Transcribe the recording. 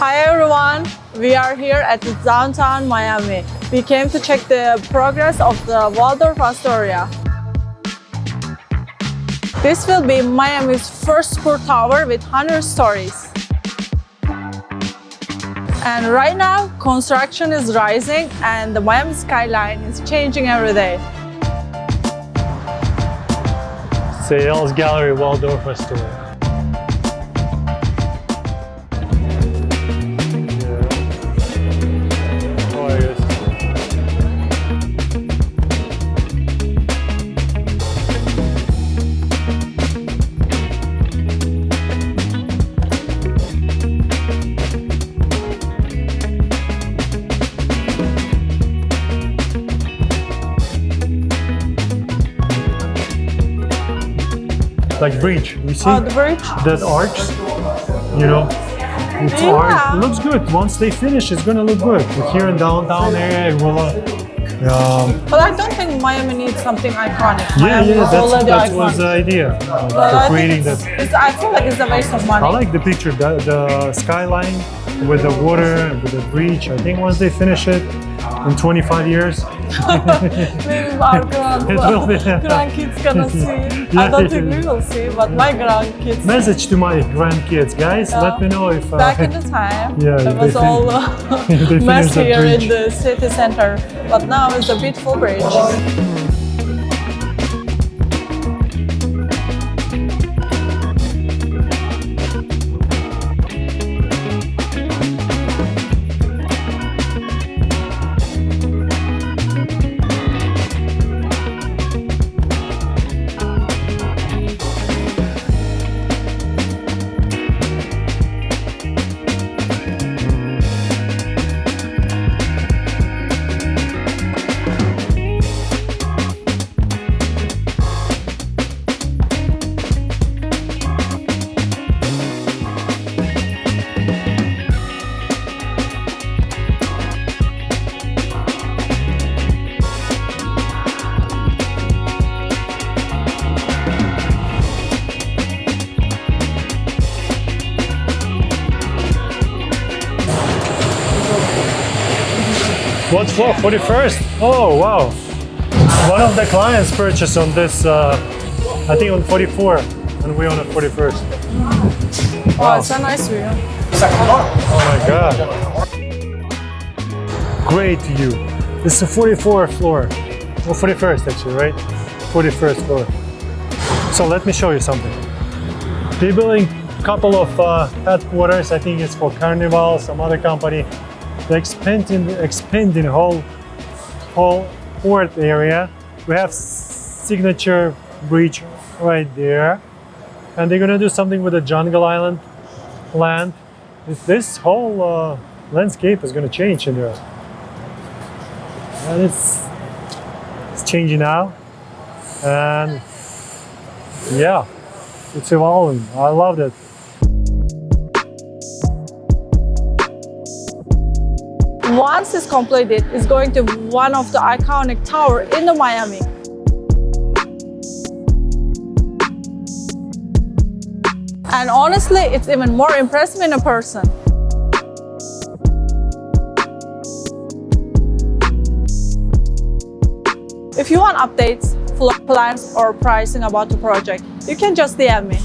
Hi everyone, we are here at downtown Miami. We came to check the progress of the Waldorf Astoria. This will be Miami's first spur tower with 100 stories. And right now, construction is rising and the Miami skyline is changing every day. Sales Gallery Waldorf Astoria. Like bridge, you see? Oh, the bridge? That arch, you know, it's arch. It looks good. Once they finish, it's gonna look good. Like here in downtown area, it will, but I don't think Miami needs something iconic. yeah, Miami is already that iconic. was the idea. But Creating that. I feel like it's a waste of money. I like the picture, the skyline with the water, with the bridge. I think once they finish it in 25 years, Maybe our grandkids gonna see. I don't think we will see, but my grandkids. Message to my grandkids, guys. Let me know if back in the time, yeah, it was all mess here in the city center, but now it's a beautiful bridge. What floor? 41st? Oh, wow. One of the clients purchased on this, I think on 44, and we're on the 41st. Wow, it's a nice view. Oh my God. Great view. This is the 44th floor. Or 41st actually, right? 41st floor. So let me show you something. They're building a couple of headquarters. I think it's for Carnival, some other company. They're expanding whole port area. We have signature bridge right there, and they're gonna do something with the Jungle Island land. This whole landscape is gonna change in there, and it's changing now, and yeah, it's evolving. I love it. Once it's completed, it's going to be one of the iconic towers in the Miami. And honestly, it's even more impressive in person. If you want updates, floor plans, or pricing about the project, you can just DM me.